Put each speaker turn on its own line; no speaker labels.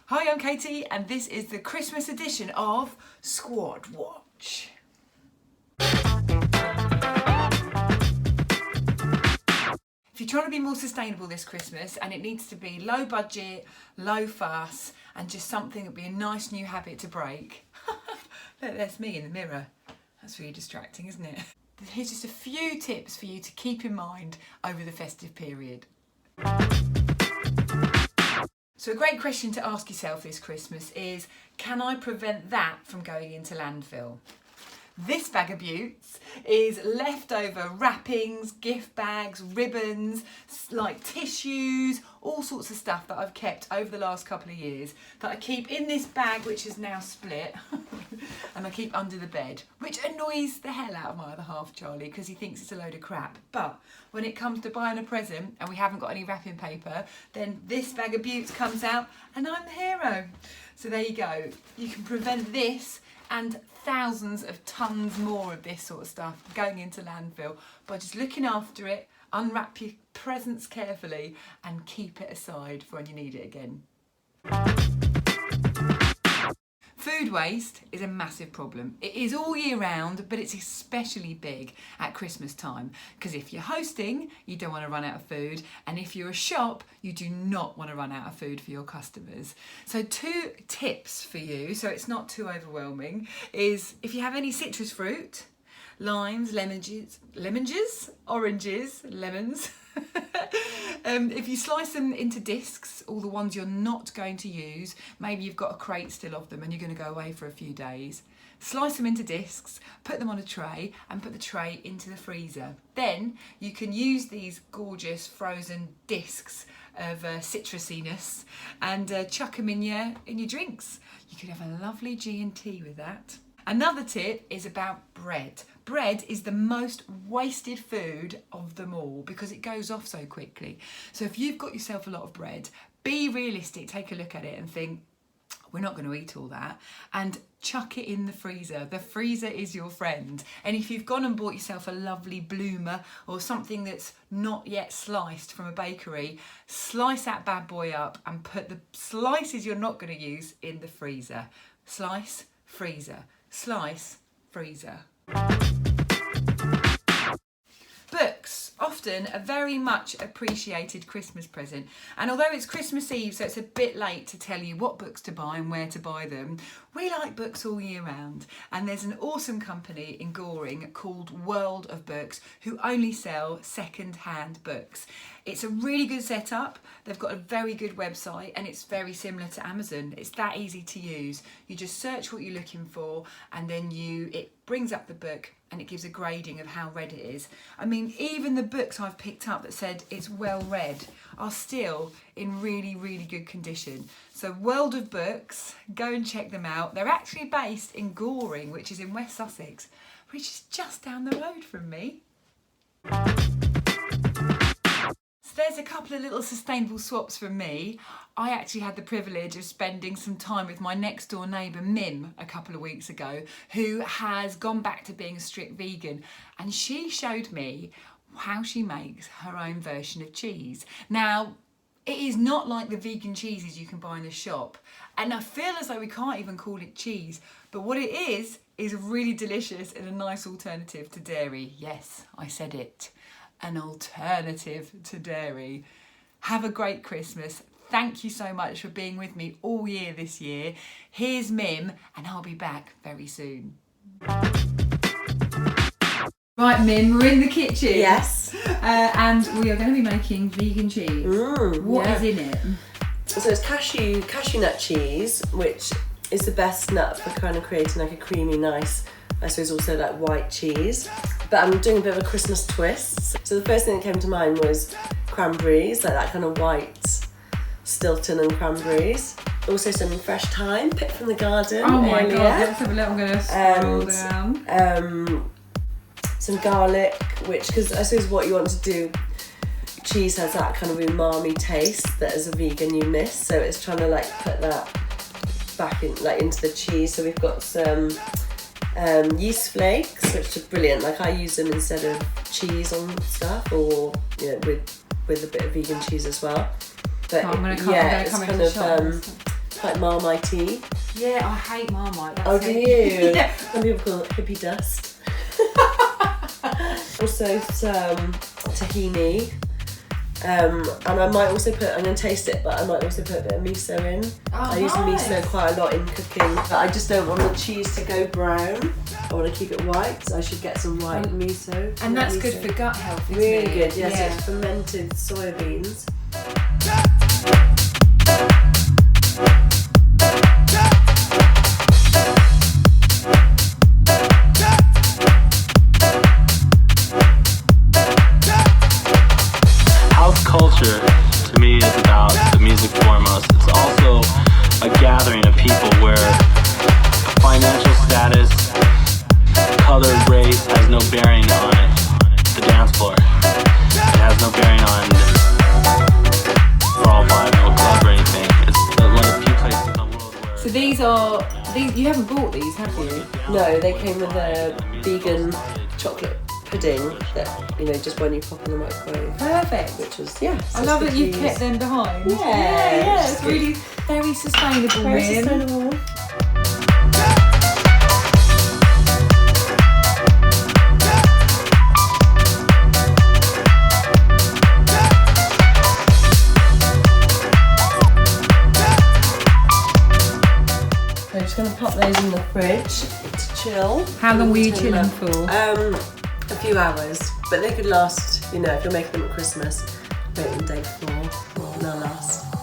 Hi, I'm Katie, and this is the Christmas edition of Squad Watch. If you're trying to be more sustainable this Christmas, and it needs to be low budget, low fuss, and just something that'd be a nice new habit to break. Look, that's me in the mirror. That's really distracting, isn't it? Here's just a few tips for you to keep in mind over the festive period. So a great question to ask yourself this Christmas is, can I prevent that from going into landfill? This bag of beauts is leftover wrappings, gift bags, ribbons, like tissues, all sorts of stuff that I've kept over the last couple of years that I keep in this bag, which is now split, and I keep under the bed, which annoys the hell out of my other half, Charlie, because he thinks it's a load of crap. But when it comes to buying a present and we haven't got any wrapping paper, then this bag of beauts comes out and I'm the hero. So there you go. You can prevent this and thousands of tons more of this sort of stuff going into landfill by just looking after it, unwrap your presents carefully and keep it aside for when you need it again. Food waste is a massive problem. It is all year round, but it's especially big at Christmas time, because if you're hosting, you don't want to run out of food, and if you're a shop, you do not want to run out of food for your customers. So 2 tips for you, so it's not too overwhelming, is if you have any citrus fruit, limes, lemons, oranges, lemons, if you slice them into discs, all the ones you're not going to use, maybe you've got a crate still of them and you're going to go away for a few days, slice them into discs, put them on a tray and put the tray into the freezer. Then you can use these gorgeous frozen discs of citrusiness and chuck them in your drinks. You could have a lovely G&T with that. Another tip is about bread. Bread is the most wasted food of them all because it goes off so quickly. So if you've got yourself a lot of bread, be realistic, take a look at it and think, we're not going to eat all that, and chuck it in the freezer. The freezer is your friend. And if you've gone and bought yourself a lovely bloomer or something that's not yet sliced from a bakery, slice that bad boy up and put the slices you're not going to use in the freezer. Slice, freezer. Slice, freezer. Books, often a very much appreciated Christmas present. And although it's Christmas Eve, so it's a bit late to tell you what books to buy and where to buy them, we like books all year round. And there's an awesome company in Goring called World of Books who only sell second-hand books. It's a really good setup. They've got a very good website and it's very similar to Amazon. It's that easy to use. You just search what you're looking for and then it brings up the book and it gives a grading of how read it is. I mean, even the books I've picked up that said it's well read are still in really, really good condition. So World of Books, go and check them out. They're actually based in Goring, which is in West Sussex, which is just down the road from me. There's a couple of little sustainable swaps from me. I actually had the privilege of spending some time with my next door neighbour Mim a couple of weeks ago, who has gone back to being a strict vegan, and she showed me how she makes her own version of cheese. Now, it is not like the vegan cheeses you can buy in the shop, and I feel as though we can't even call it cheese, but what it is really delicious and a nice alternative to dairy. Yes, I said it. An alternative to dairy. Have a great Christmas. Thank you so much for being with me all year this year. Here's Mim, and I'll be back very soon. Right, Mim, we're in the kitchen.
Yes.
And we are going to be making vegan cheese. What is in it?
So it's cashew nut cheese, which is the best nut for kind of creating like a creamy, nice, I suppose also like white cheese. But I'm doing a bit of a Christmas twist. So the first thing that came to mind was cranberries, like that kind of white Stilton and cranberries. Also some fresh thyme picked from the garden.
Oh my
earlier.
God, let's have a look. I'm going to scroll down.
Some garlic, which, because I suppose what you want to do, cheese has that kind of umami taste that as a vegan you miss. So it's trying to like put that back in, like into the cheese. So we've got some yeast flakes, which are brilliant. Like I use them instead of cheese on stuff, or you know, with a bit of vegan cheese as well. But
I'm gonna come
it's kind of Like Marmite.
Yeah, I hate Marmite. That's
Oh, do
it.
you?
Yeah.
Some people call it hippie dust. Also some tahini. And I might also I'm going to taste it, but I might also put a bit of miso in.
Oh,
I use
nice.
miso quite a lot in cooking, but I just don't want the cheese to go brown. I want to keep it white, so I should get some white miso.
And that's
miso.
good for gut health, isn't
Really
it?
good, yes.
Yeah.
It's fermented soybeans.
House culture, to me, is about the music foremost. It's also a gathering of people where financial status, color, race has no bearing on the dance floor. It has no bearing on Raw Vibe or club or anything. It's one of the few places in the world where...
So you haven't bought these, have you?
No, they came with a vegan chocolate pudding that, just when you pop in the microwave.
Perfect.
Which was, yeah.
I love that you've kept them behind.
Yeah,
yeah,
it's
it's
good.
really very sustainable.
Very
Mim.
sustainable. I'm just going to pop those in the fridge to chill.
How long were you
Turn them
chilling
up.
for?
A few hours, but they could last, if you're making them at Christmas, make them day before, and they'll last.